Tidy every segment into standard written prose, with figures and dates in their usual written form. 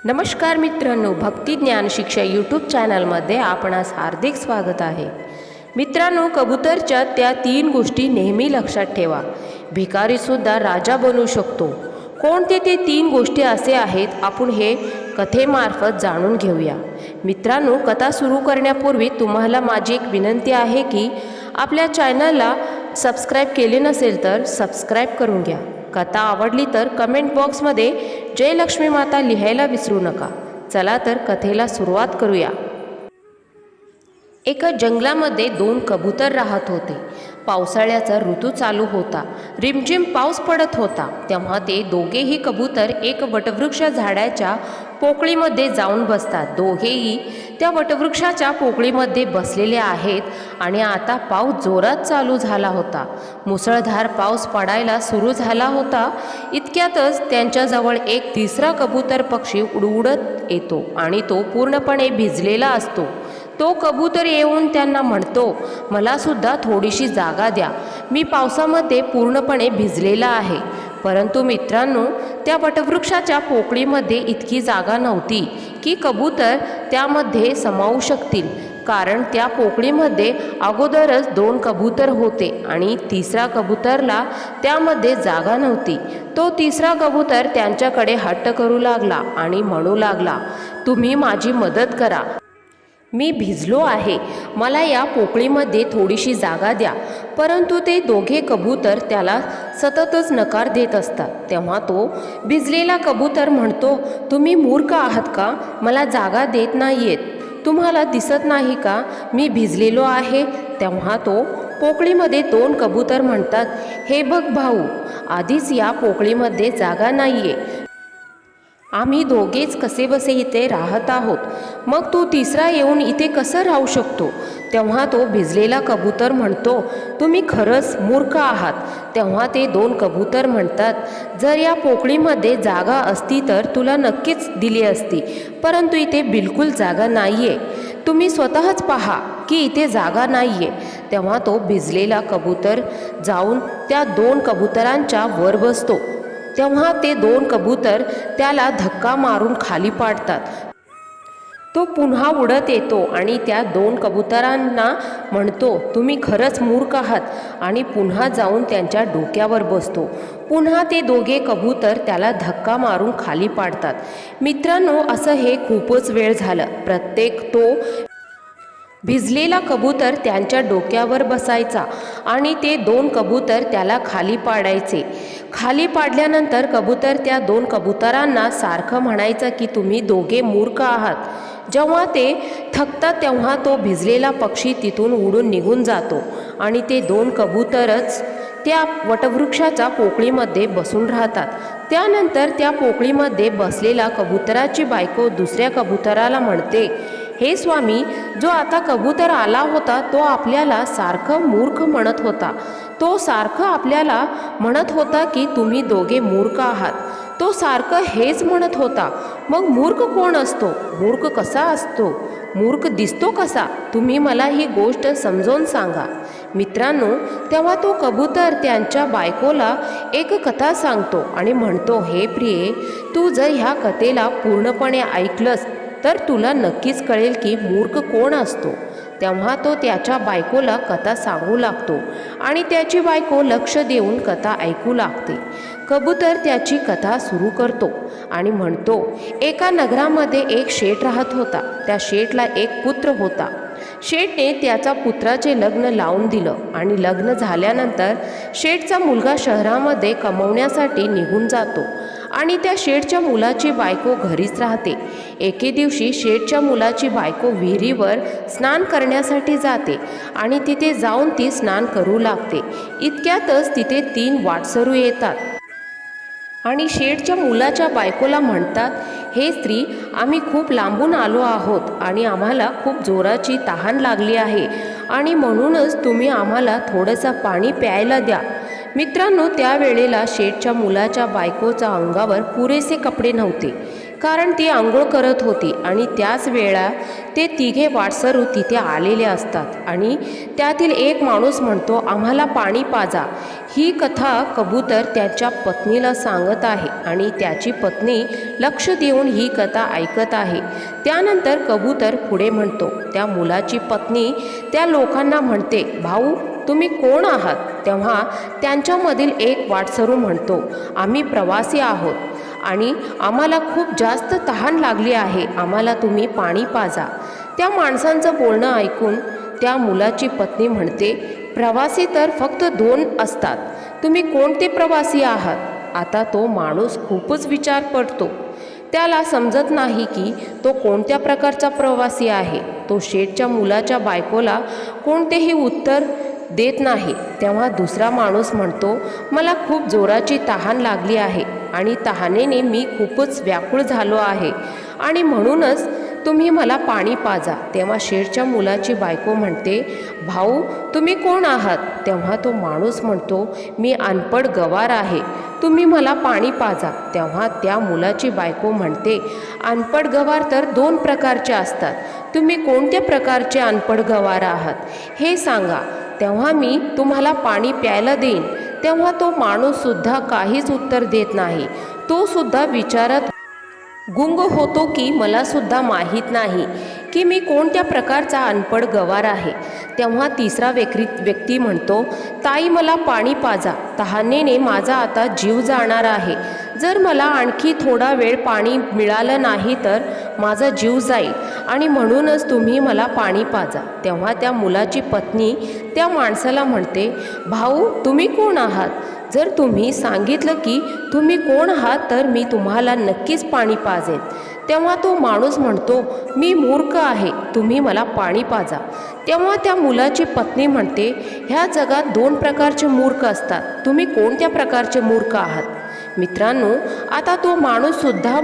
नमस्कार मित्रांनो, भक्ती ज्ञान शिक्षा यूट्यूब चॅनलमध्ये आपणास हार्दिक स्वागत आहे। मित्रांनो, कबूतरच्या त्या 3 गोष्टी नेहमी लक्षात ठेवा। भिकारीसुद्धा राजा बनू शकतो। कोणते ते 3 गोष्टी असे आहेत, आपण हे कथेमार्फत जाणून घेऊया। मित्रांनो, कथा सुरू करण्यापूर्वी तुम्हाला माझी एक विनंती आहे की आपल्या चॅनलला सबस्क्राईब केले नसेल तर सबस्क्राईब करून घ्या। कथा आवडली तर कमेंट बॉक्समध्ये जय लक्ष्मी माता लिहायला विसरू नका। चला तर कथेला सुरुवात करूया। एका जंगलामध्ये 2 कबूतर राहत होते। पावसाळ्याचा ऋतू चालू होता। रिमझिम पाऊस पडत होता। तेव्हा ते दोघेही कबूतर एक वटवृक्ष झाडाच्या पोकळीमध्ये जाऊन बसतात। दोघेही त्या वटवृक्षाच्या पोकळीमध्ये बसलेले आहेत आणि आता पाऊस जोरात चालू झाला होता। मुसळधार पाऊस पडायला सुरू झाला होता। इतक्यातच त्यांच्याजवळ एक तिसरा कबूतर पक्षी उडत येतो आणि तो पूर्णपणे भिजलेला असतो। तो कबूतर येऊन त्यांना म्हणतो, मला सुद्धा थोडीशी जागा द्या, मी पावसामध्ये पूर्णपणे भिजलेला आहे। परंतु मित्रांनो, त्या वटवृक्षाच्या पोकळीमध्ये इतकी जागा नव्हती की कबूतर त्यामध्ये सामावू शकतील, कारण त्या पोकळीमध्ये अगोदरच 2 कबूतर होते आणि तिसरा कबूतरला त्यामध्ये जागा नव्हती। तो तिसरा कबूतर त्यांच्याकडे हट्ट करू लागला आणि म्हणू लागला, तुम्ही माझी मदत करा, मी भिजलो आहे, मला या पोकळीमध्ये थोडीशी जागा द्या। परंतु ते दोघे कबूतर त्याला सततच नकार देत असतात। तेव्हा तो भिजलेला कबूतर म्हणतो, तुम्ही मूर्ख आहात का, मला जागा देत नाहीयेत, तुम्हाला दिसत नाही का मी भिजलेलो आहे। तेव्हा तो पोकळीमध्ये 2 कबूतर म्हणतात, हे बघ भाऊ, आधीच या पोकळीमध्ये जागा नाहीये, आम्ही दोघेच कसेबसे इथे राहत आहोत, मग तू तिसरा येऊन इथे कसं राहू शकतो। तेव्हा तो भिजलेला कबूतर म्हणतो, तुम्ही खरंच मूर्ख आहात। तेव्हा ते 2 कबूतर म्हणतात, जर या पोकळीमध्ये जागा असती तर तुला नक्कीच दिली असती, परंतु इथे बिलकुल जागा नाहीये, तुम्ही स्वतःच पहा की इथे जागा नाहीये। तेव्हा तो भिजलेला कबूतर जाऊन त्या 2 कबुतरांच्या वर बसतो। तेव्हा ते 2 कबूतर त्याला धक्का मारून खाली पाडतात। तो पुन्हा उडत येतो आणि त्या 2 कबुतरांना म्हणतो, तुम्ही खरंच मूर्ख आहात, आणि पुन्हा जाऊन त्यांच्या डोक्यावर बसतो। पुन्हा ते दोघे कबूतर त्याला धक्का मारून खाली पाडतात। मित्रांनो, असं हे खूपच वेळ झालं। प्रत्येक तो भिजलेला कबूतर त्यांच्या डोक्यावर बसायचा आणि ते 2 कबूतर त्याला खाली पाडायचे। खाली पाडल्यानंतर कबूतर त्या 2 कबुतरांना सारखं म्हणायचं की तुम्ही दोघे मूर्ख आहात। जेव्हा ते थकतात तेव्हा तो भिजलेला पक्षी तिथून उडून निघून जातो आणि ते 2 कबूतरच त्या वटवृक्षाच्या पोकळीमध्ये बसून राहतात। त्यानंतर त्या पोकळीमध्ये बसलेला कबुतराची बायको दुसऱ्या कबुतराला म्हणते, हे स्वामी, जो आता कबूतर आला होता तो आपल्याला सारखं मूर्ख म्हणत होता, तो सारखं आपल्याला म्हणत होता की तुम्ही दोघे मूर्ख आहात, तो सारखं हेच म्हणत होता, मग मूर्ख कोण असतो, मूर्ख कसा असतो, मूर्ख दिसतो कसा, तुम्ही मला ही गोष्ट समजावून सांगा। मित्रांनो, तेव्हा तो कबूतर त्यांच्या बायकोला एक कथा सांगतो आणि म्हणतो, हे प्रिये, तू जर ह्या कथेला पूर्णपणे ऐकलंस तर तुला नक्कीच कळेल की मूर्ख कोण असतो। तेव्हा तो त्याच्या बायकोला कथा सांगू लागतो आणि त्याची बायको लक्ष देऊन कथा ऐकू लागते। कबूतर त्याची कथा सुरू करतो आणि म्हणतो, एका नगरामध्ये एक शेठ राहत होता। त्या शेठला एक पुत्र होता। शेठने त्याच्या पुत्राचे लग्न लावून दिलं आणि लग्न झाल्यानंतर शेठचा मुलगा शहरामध्ये कमवण्यासाठी निघून जातो आणि त्या शेठच्या मुलाची बायको घरीच राहते। एके दिवशी शेठच्या मुलाची बायको विहिरीवर स्नान करण्यासाठी जाते आणि तिथे जाऊन ती स्नान करू लागते। इतक्यातच तिथे 3 वाटसरू येतात आणि शेठच्या मुलाच्या बायकोला म्हणतात, हे स्त्री, आम्ही खूप लांबून आलो आहोत आणि आम्हाला खूप जोराची तहान लागली आहे आणि म्हणूनच तुम्ही आम्हाला थोडंसं पाणी प्यायला द्या। मित्रांनो, त्यावेळेला शेठच्या मुलाच्या बायकोच्या अंगावर पुरेसे कपडे नव्हते, कारण ती आंघोळ करत होती आणि त्याच वेळा ते तिघे वाटसरू तिथे आलेले असतात आणि त्यातील एक माणूस म्हणतो, आम्हाला पाणी पाजा. ही कथा कबूतर त्याच्या पत्नीला सांगत आहे आणि त्याची पत्नी लक्ष देऊन ही कथा ऐकत आहे. त्यानंतर कबूतर पुढे म्हणतो. त्या मुलाची पत्नी त्या लोकांना म्हणते, भाऊ तुम्ही कोण आहात? तेव्हा त्यांच्यामधील एक वाटसरू म्हणतो, आम्ही प्रवासी आहोत आणि आम्हाला खूप जास्त तहान लागली आहे, आम्हाला तुम्ही पाणी पाजा. त्या माणसांचं बोलणं ऐकून त्या मुलाची पत्नी म्हणते, प्रवासी तर फक्त 2 असतात, तुम्ही कोणते प्रवासी आहात? आता तो माणूस खूपच विचार पडतो. त्याला समजत नाही की तो कोणत्या प्रकारचा प्रवासी आहे. तो शेठच्या मुलाच्या बायकोला कोणतेही उत्तर देत नाही. तेव्हा दुसरा माणूस म्हणतो, मला खूप जोराची तहान लागली आहे आणि तहानेने मी खूपच व्याकुळ झालो आहे आणि म्हणूनच तुम्ही मला पाणी पाजा. तेव्हा शेठच्या मुलाची बायको म्हणते, भाऊ तुम्ही कोण आहात? तेव्हा तो माणूस म्हणतो, मी अनपढ गवार आहे, तुम्ही मला पाणी पाजा. तेव्हा त्या मुलाची बायको म्हणते, अनपढ गवार तर 2 प्रकारचे असतात, तुम्ही कोणत्या प्रकारचे अनपढ गवार आहात हे सांगा, तेव्हा मी तुम्हाला पाणी प्यायला देईन. तेव्हा तो माणूससुद्धा काहीच उत्तर देत नाही. तो सुद्धा विचारात गुंग होतो की मला सुद्धा माहीत नाही की मी कोणत्या प्रकारचा अनपढ गवार आहे. तेव्हा तिसरा व्यक्ती म्हणतो, ताई मला पाणी पाजा, तहानेने माझा आता जीव जाणार आहे, जर मला आणखी थोडा वेळ पाणी मिळालं नाही तर माझा जीव जाईल आणि म्हणूनच तुम्ही मला पाणी पाजा. तेव्हा त्या मुलाची पत्नी त्या माणसाला म्हणते, भाऊ तुम्ही कोण आहात? जर तुम्ही सांगितलं की तुम्ही कोण आहात तर मी तुम्हाला नक्कीच पाणी पाजेन. तेव्हा तो माणूस म्हणतो, मी मूर्ख आहे, तुम्ही मला पाणी पाजा. तेव्हा त्या मुलाची पत्नी म्हणते, ह्या जगात 2 प्रकारचे मूर्ख असतात, तुम्ही कोणत्या प्रकारचे मूर्ख आहात? मित्रांनो, आता तो माणूससुद्धा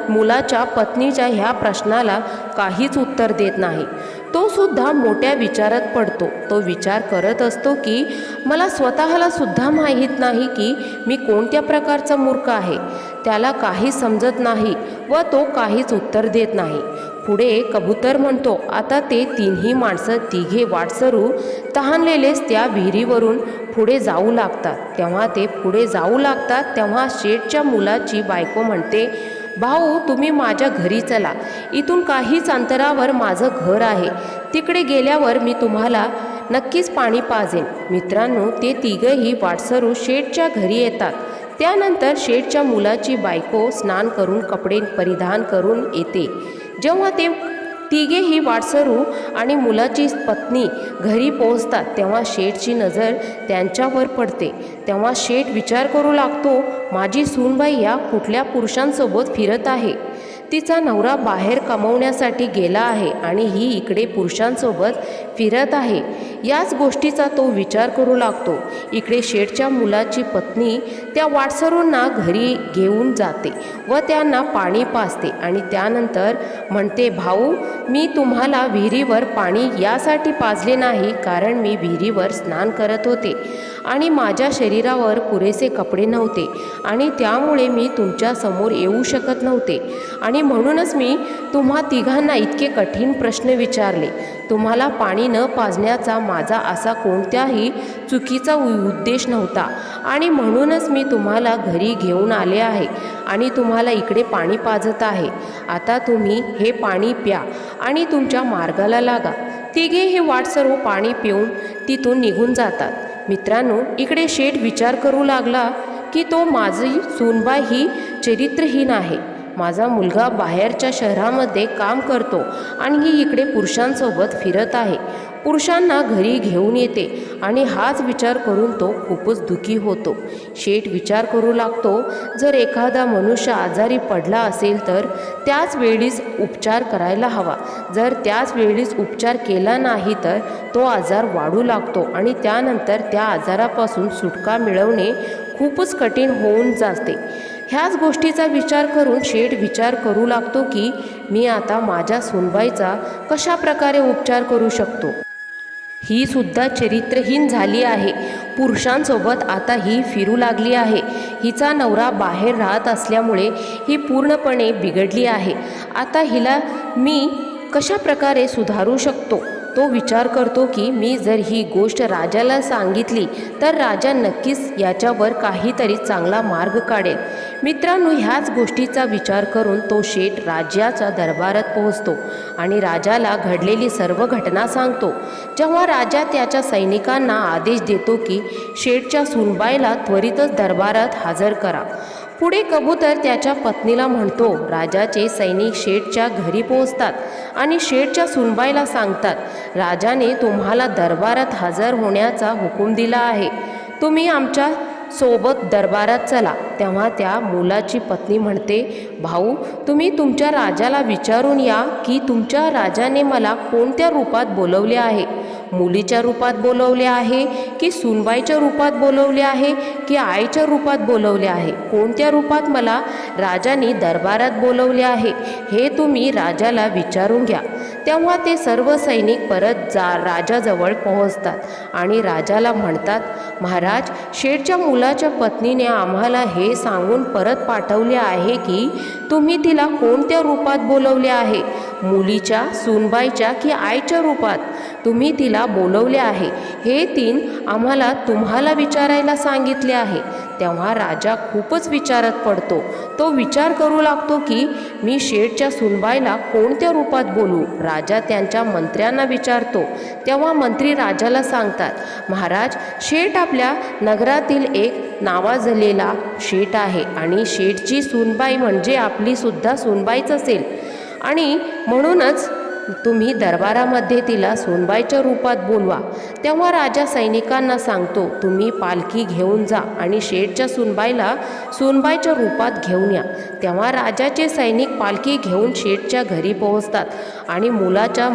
मुलाच्या पत्नीच्या ह्या प्रश्नाला काहीच उत्तर देत नाही. तो सुद्धा मोठ्या विचारात पडतो. तो विचार करत असतो की मला स्वतःला सुद्धा माहीत नाही की मी कोणत्या प्रकारचा मूर्ख आहे. त्याला काही समजत नाही व तो काहीच उत्तर देत नाही. पुढे कबूतर म्हणतो, आता ते 3ही माणसं तिघे वाटसरू तहानलेलेच त्या विहिरीवरून पुढे जाऊ लागतात. तेव्हा ते पुढे जाऊ लागतात तेव्हा शेठच्या मुलाची बायको म्हणते, भाऊ तुम्ही माझ्या घरी चला, इथून काहीच अंतरावर माझं घर आहे, तिकडे गेल्यावर मी तुम्हाला नक्कीच पाणी पाजेन. मित्रांनो, ते तिघंही वाटसरू शेठच्या घरी येतात. त्यानंतर शेठच्या मुलाची बायको स्नान करून कपडे परिधान करून येते. जेव्हा ते तिघेही वाटसरू आणि मुलाची पत्नी घरी पोहोचतात तेव्हा शेठची नजर त्यांच्यावर पडते. तेव्हा शेठ विचार करू लागतो, माझी सूनबाई या कुठल्या पुरुषांसोबत फिरत आहे? तिचा नवरा बाहेर कमवण्यासाठी गेला आहे आणि ही इकडे पुरुषांसोबत फिरत आहे. याच गोष्टीचा तो विचार करू लागतो. इकडे शेठच्या मुलाची पत्नी त्या वाटसरूंना घरी घेऊन जाते व त्यांना पाणी पाजते आणि त्यानंतर म्हणते, भाऊ मी तुम्हाला विहिरीवर पाणी यासाठी पाजले नाही कारण मी विहिरीवर स्नान करत होते आणि माझ्या शरीरावर पुरेसे कपडे नव्हते आणि त्यामुळे मी तुमच्या समोर येऊ शकत नव्हते आणि म्हणूनच मी तुम्हा तिघांना इतके कठीण प्रश्न विचारले. तुम्हाला पाणी न पाजण्याचा माझा असा कोणत्याही चुकीचा उद्देश नव्हता आणि म्हणूनच मी तुम्हाला घरी घेऊन आले आहे आणि तुम्हाला इकडे पाणी पाजत आहे. आता तुम्ही हे पाणी प्या आणि तुमच्या मार्गाला लागा. तिघे हे वाटसरू पाणी पिऊन तिथून निघून जातात. मित्रांनो, इकडे शेठ विचार करू लागला की तो माझी सूनबाई ही चरित्रहीन आहे. माझा मुलगा बाहेरच्या शहरामध्ये काम करतो आणि ही इकडे पुरुषांसोबत फिरत आहे, पुरुषांना घरी घेऊन येते आणि हाच विचार करून तो खूपच दुःखी होतो. शेठ विचार करू लागतो, जर एखादा मनुष्य आजारी पडला असेल तर त्याच वेळीच उपचार करायला हवा. जर त्याच वेळीच उपचार केला नाही तर तो आजार वाढू लागतो आणि त्यानंतर त्या आजारापासून सुटका मिळवणे खूपच कठीण होऊन जाते. ह्याच गोष्टीचा विचार करून शेठ विचार करू लागतो की मी आता माझ्या सूनबाईचा कशा प्रकारे उपचार करू शकतो. ही सुद्धा चरित्रहीन झाली आहे. पुरुषांसोबत आता ही फिरू लागली आहे. हिचा नवरा बाहेर राहत असल्यामुळे ही पूर्णपणे बिघडली आहे. आता हिला मी कशा प्रकारे सुधारू शकतो तो विचार करतो की मी जर ही गोष्ट राजाला सांगितली तर राजा नक्कीच याच्यावर काहीतरी चांगला मार्ग काढेल. मित्रांनो, ह्याच गोष्टीचा विचार करून तो शेठ राजाच्या दरबारात पोहोचतो आणि राजाला घडलेली सर्व घटना सांगतो. जेव्हा राजा त्याच्या सैनिकांना आदेश देतो की शेठच्या सुनबाईला त्वरितच दरबारात हजर करा. पुढे कबूतर त्याच्या पत्नीला म्हणतो. राजाचे सैनिक शेठच्या घरी पोहोचतात आणि शेठच्या सुनबाईला सांगतात, राजाने तुम्हाला दरबारात हजर होण्याचा हुकूम दिला आहे. तुम्ही आमच्या सोबत दरबारात चला. तेव्हा त्या मुलाची पत्नी म्हणते, भाऊ, तुम्ही तुमच्या राजाला विचारून या की तुमच्या राजाने मला कोणत्या रूपात बोलवले आहे. मुलीच्या रूपात बोलवले आहे की सुनबाईच्या रूपात बोलवले आहे की आईच्या रूपात बोलवले आहे. कोणत्या रूपात मला राजाने दरबारात बोलवले आहे हे तुम्ही राजाला विचारून घ्या. तेव्हा ते सर्व सैनिक परत राजाजवळ पोहोचतात आणि राजाला म्हणतात, महाराज, शेठच्या मुलाच्या पत्नीने आम्हाला हे सांगून परत पाठवले आहे की तुम्ही तिला कोणत्या रूपात बोलवले आहे. मुलीच्या, सुनबाईच्या की आईच्या रूपात तुम्ही तिला बोलवले आहे हे तीन आम्हाला तुम्हाला विचारायला सांगितले आहे. तेव्हा राजा खूपच विचारात पडतो. तो विचार करू लागतो की मी शेठच्या सुनबाईला कोणत्या रूपात बोलू. राजा त्यांच्या मंत्र्यांना विचारतो. तेव्हा मंत्री राजाला सांगतात, महाराज, शेठ आपल्या नगरातील एक नावाजलेला शेठ आहे आणि शेठची सुनबाई म्हणजे आपली सुद्धा सुनबाईच असेल आणि म्हणूनच तुम्ही दरबारामध्ये तिला सुनबाईच्या रूपात बोलवा. तेव्हा राजा सैनिकांना सांगतो, तुम्ही पालखी घेऊन जा आणि शेठच्या सुनबाईला सुनबाईच्या रूपात घेऊन या. तेव्हा राजाचे सैनिक पालखी घेऊन शेठच्या घरी पोहोचतात आणि मुलाच्या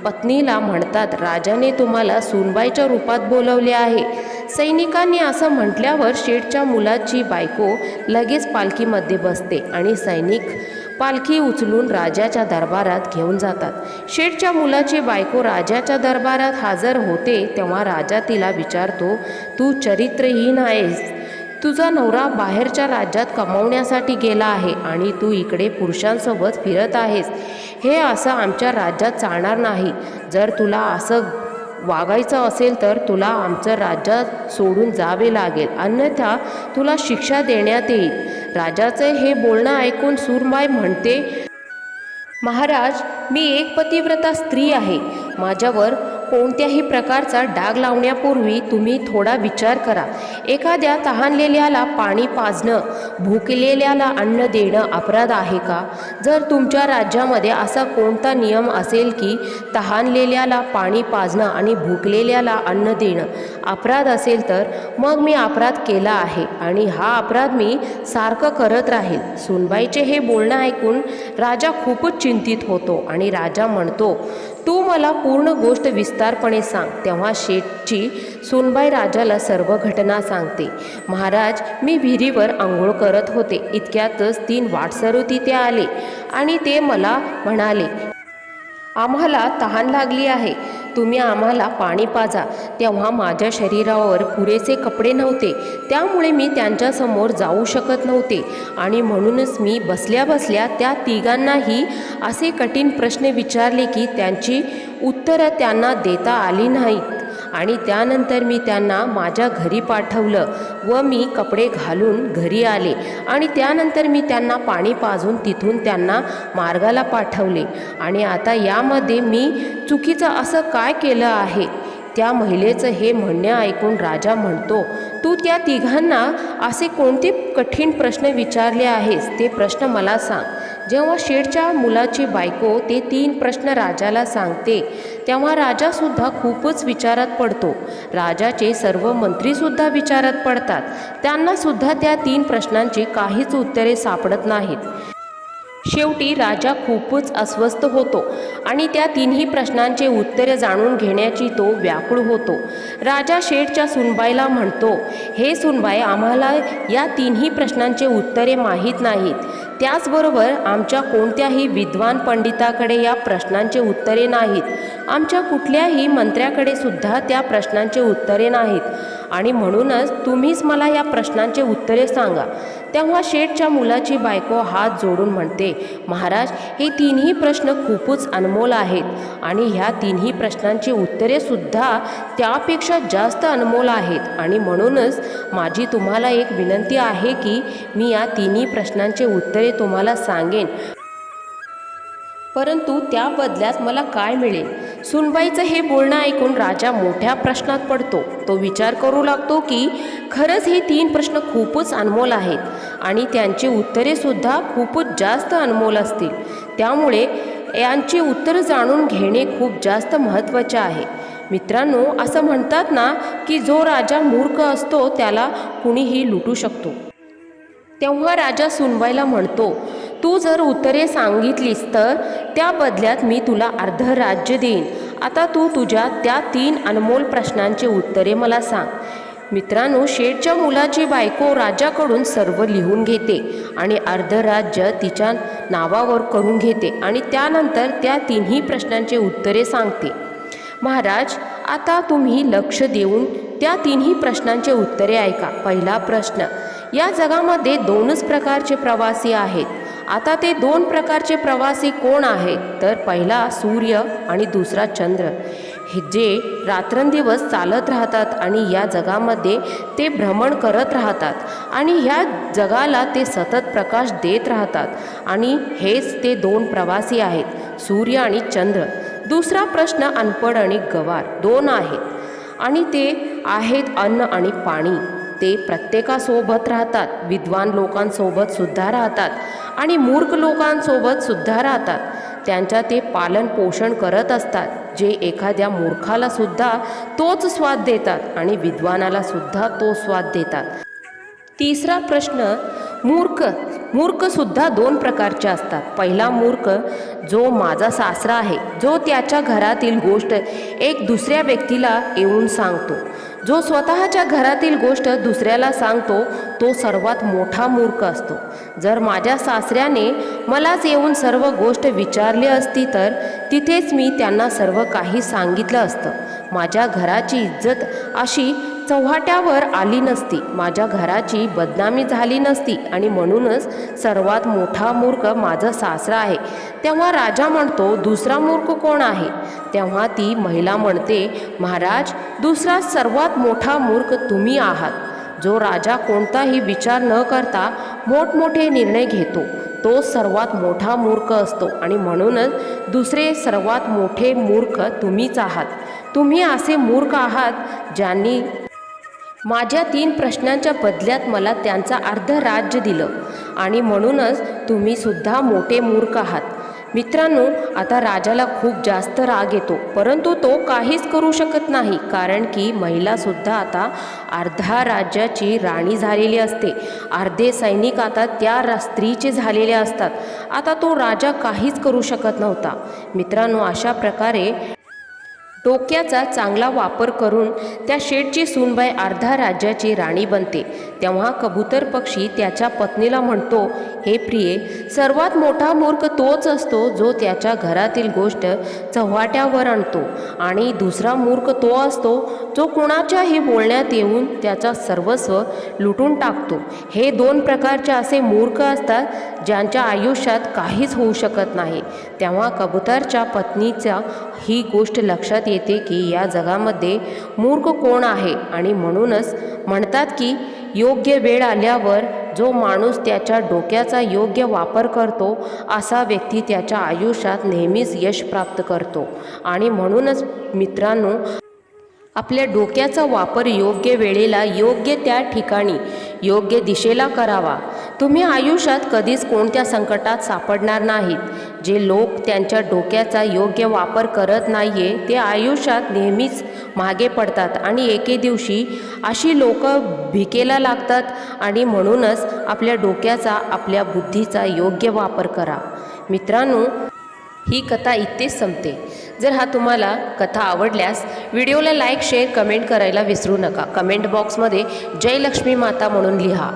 पत्नीला म्हणतात, राजाने तुम्हाला सुनबाईच्या रूपात बोलवले आहे. सैनिकांनी असं म्हटल्यावर शेठच्या मुलाची बायको लगेच पालखीमध्ये बसते आणि सैनिक पालखी उचलून राजाच्या दरबारात घेऊन जातात. शेठच्या मुलाची बायको राजाच्या दरबारात हजर होते. तेव्हा राजा तिला विचारतो, तू चरित्रहीन आहेस. तुझा नवरा बाहेरच्या राज्यात कमावण्यासाठी गेला आहे आणि तू इकडे पुरुषांसोबत फिरत आहेस. हे असं आमच्या राज्यात चालणार नाही. जर तुला असं वागायचं असेल तर तुला आमचं राज्य सोडून जावे लागेल, अन्यथा तुला शिक्षा देण्यात येईल. राजाचे हे बोलणं ऐकून सुनबाई म्हणते, महाराज, मी एक पतिव्रता स्त्री आहे. माझ्यावर कोणत्याही प्रकारचा डाग लावण्यापूर्वी तुम्ही थोडा विचार करा. एखाद्या तहानलेल्याला पाणी पाजणं, भुकेलेल्याला अन्न देणं अपराध आहे का? जर तुमच्या राज्यामध्ये असा कोणता नियम असेल की तहानलेल्याला पाणी पाजणं आणि भुकलेल्याला अन्न देणं अपराध असेल तर मग मी अपराध केला आहे आणि हा अपराध मी सारखं करत राहील. सुनबाईचे हे बोलणं ऐकून राजा खूपच चिंतित होतो आणि राजा म्हणतो, तू मला पूर्ण गोष्ट विस्तारपणे सांग. तेव्हा शेठची सुनबाई राजाला सर्व घटना सांगते. महाराज, मी विहिरीवर आंघोळ करत होते. इतक्यातच 3 वाटसरू तिथे आले आणि ते मला म्हणाले, आम्हाला तहान लागली आहे, तुम्ही आम्हाला पाणी पाजा. तेव्हा माझ्या शरीरावर पुरेसे कपडे नव्हते, त्यामुळे मी त्यांच्यासमोर जाऊ शकत नव्हते आणि म्हणूनच मी बसल्या बसल्या त्या तिघांनाही असे कठीण प्रश्न विचारले की त्यांची उत्तरं त्यांना देता आली नाहीत. आणि त्यानंतर मी त्यांना माझ्या घरी पाठवलं व मी कपडे घालून घरी आले आणि त्यानंतर मी त्यांना पाणी पाजून तिथून त्यांना मार्गाला पाठवले. आणि आता यामध्ये मी चुकीचं असं काय केलं आहे? त्या महिलेचं हे म्हणणे ऐकून राजा म्हणतो, तू त्या तिघांना असे कोणते कठीण प्रश्न विचारले आहेस ते प्रश्न मला सांग. जेव्हा शेठच्या मुलाची बायको ते 3 प्रश्न राजाला सांगते तेव्हा राजासुद्धा खूपच विचारात पडतो. राजाचे सर्व मंत्रीसुद्धा विचारात पडतात. त्यांनासुद्धा त्या 3 प्रश्नांची काहीच उत्तरे सापडत नाहीत. शेवटी राजा खूपच अस्वस्थ होतो आणि त्या 3ही प्रश्नांचे उत्तरे जाणून घेण्याची तो व्याकुळ होतो. राजा शेठच्या सुनबाईला म्हणतो, हे सुनबाई, आम्हाला या 3ही प्रश्नांचे उत्तरे माहीत नाहीत. त्याचबरोबर आमच्या कोणत्याही विद्वान पंडिताकडे या प्रश्नांचे उत्तरे नाहीत. आमच्या कुठल्याही मंत्र्याकडे सुद्धा त्या प्रश्नांची उत्तरे नाहीत आणि म्हणूनच तुम्हीच मला या प्रश्नांची उत्तरे सांगा. तेव्हा शेठच्या मुलाची बायको हात जोडून म्हणते, महाराज, हे तिन्ही प्रश्न खूपच अनमोल आहेत आणि ह्या तिन्ही प्रश्नांची उत्तरे सुद्धा त्यापेक्षा जास्त अनमोल आहेत आणि म्हणूनच माझी तुम्हाला एक विनंती आहे की मी या तिन्ही प्रश्नांचे उत्तरे तुम्हाला सांगेन, परंतु त्या बदल्यात मला काय मिळेल. सुनबाईचं हे बोलणं ऐकून राजा मोठ्या प्रश्नात पडतो. तो विचार करू लागतो की खरंच हे 3 प्रश्न खूपच अनमोल आहेत आणि त्यांची उत्तरे सुद्धा खूपच जास्त अनमोल असतील. त्यामुळे यांची उत्तरं जाणून घेणे खूप जास्त महत्त्वाचे आहे. मित्रांनो, असं म्हणतात ना की जो राजा मूर्ख असतो त्याला कुणीही लुटू शकतो. तेव्हा राजा सुनबाईला म्हणतो, तू जर उत्तरे सांगितलीस तर त्या बदल्यात मी तुला अर्ध राज्य देईन. आता तू तुझ्या त्या 3 अनमोल प्रश्नांची उत्तरे मला सांग. मित्रांनो, शेठच्या मुलाची बायको राजाकडून सर्व लिहून घेते आणि अर्ध राज्य तिच्या नावावर करून घेते आणि त्यानंतर त्या तिन्ही प्रश्नांची उत्तरे सांगते. महाराज, आता तुम्ही लक्ष देऊन त्या तिन्ही प्रश्नांचे उत्तरे ऐका. पहिला प्रश्न, या जगामध्ये 2च प्रकारचे प्रवासी आहेत. आता ते 2 प्रकारचे प्रवासी कोण आहेत? तर पहिला सूर्य आणि दुसरा चंद्र, हे जे रात्रंदिवस चालत राहतात आणि या जगामध्ये ते भ्रमण करत राहतात आणि ह्या जगाला ते सतत प्रकाश देत राहतात आणि हेच ते 2 प्रवासी आहेत, सूर्य आणि चंद्र. दुसरा प्रश्न, अनपढ आणि गवार 2 आहेत आणि ते आहेत अन्न आणि पाणी. ते प्रत्येकासोबत राहतात, विद्वान लोकांसोबत सुद्धा राहतात आणि मूर्ख लोकांसोबत सुद्धा राहतात. त्यांच्या ते पालन पोषण करत असतात, जे एखाद्या मूर्खाला सुद्धा तोच स्वाद देतात आणि विद्वानाला सुद्धा तो स्वाद देतात. तिसरा प्रश्न, मूर्ख सुद्धा 2 प्रकारचे असतात. पहिला मूर्ख, जो माझा सासरा आहे, जो त्याच्या घरातील गोष्ट एक दुसऱ्या व्यक्तीला येऊन सांगतो. जो स्वतःच्या घरातील गोष्ट दुसऱ्याला सांगतो तो सर्वात मोठा मूर्ख असतो. जर माझ्या सासऱ्याने मलाच येऊन सर्व गोष्ट विचारली असती तर तिथेच मी त्यांना सर्व काही सांगितलं असतं. माझ्या घराची इज्जत अशी चव्हाट्यावर आली नसती, माझ्या घराची बदनामी झाली नसती आणि म्हणूनच सर्वात मोठा मूर्ख माझा सासरा आहे. तेव्हा राजा म्हणतो, दुसरा मूर्ख कोण आहे? तेव्हा ती महिला म्हणते, महाराज, दुसरा सर्वात मोठा मूर्ख तुम्ही आहात. जो राजा कोणताही विचार न करता मोठमोठे निर्णय घेतो तो सर्वात मोठा मूर्ख असतो आणि म्हणूनच दुसरे सर्वात मोठे मूर्ख तुम्हीच आहात. तुम्ही असे मूर्ख आहात ज्यांनी माझ्या 3 प्रश्नांच्या बदल्यात मला त्यांचा अर्ध राज्य दिलं आणि म्हणूनच तुम्ही सुद्धा मोठे मूर्ख आहात. मित्रांनो, आता राजाला खूप जास्त राग येतो, परंतु तो काहीच करू शकत नाही, कारण की महिलासुद्धा आता अर्ध्या राज्याची राणी झालेली असते. अर्धे सैनिक आता त्या स्त्रीचे झालेले असतात. आता तो राजा काहीच करू शकत नव्हता. मित्रांनो, अशा प्रकारे डोक्याचा चांगला वापर करून त्या शेठची सूनबाई अर्ध्या राज्याची राणी बनते. तेव्हा कबूतर पक्षी त्याच्या पत्नीला म्हणतो, हे प्रिये, सर्वात मोठा मूर्ख तोच असतो जो त्याच्या घरातील गोष्ट चव्हाट्यावर आणतो आणि दुसरा मूर्ख तो असतो जो कुणाच्याही बोलण्यात येऊन त्याचा सर्वस्व लुटून टाकतो. हे 2 प्रकारचे असे मूर्ख असतात ज्यांच्या आयुष्यात काहीच होऊ शकत नाही. तेव्हा कबूतरच्या पत्नीचा ही गोष्ट लक्षात येते की या जगामध्ये मूर्ख कोण आहे आणि म्हणूनच म्हणतात की योग्य वेळ आल्यावर जो माणूस त्याच्या डोक्याचा योग्य वापर करतो असा व्यक्ती त्याच्या आयुष्यात नेहमीच यश प्राप्त करतो. आणि म्हणूनच मित्रांनो, आपल्या डोक्याचा वापर योग्य वेळेला, योग्य त्या ठिकाणी, योग्य दिशेला करावा. तुम्ही आयुष्यात कधीच कोणत्या संकटात सापडणार नाहीत. जे लोक त्यांच्या डोक्याचा योग्य वापर करत नाहीये ते आयुष्यात नेहमीच मागे पडतात आणि एके दिवशी अशी लोक भिकेला लागतात. आणि म्हणूनच आपल्या डोक्याचा, आपल्या बुद्धीचा योग्य वापर करा. मित्रांनो, ही कथा इथेच संपते. जर तुम्हाला कथा आवडल्यास व्हिडिओला लाईक, शेअर, कमेंट करायला विसरू नका. कमेंट बॉक्समध्ये जय लक्ष्मी माता म्हणून लिहा.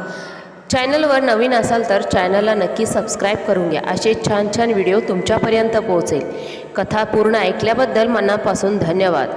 चॅनलवर नवीन असाल तर चॅनलला नक्की सबस्क्राईब करून घ्या. असे छान छान व्हिडिओ तुमच्यापर्यंत पोहोचेल. कथा पूर्ण ऐकल्याबद्दल मनापासून धन्यवाद.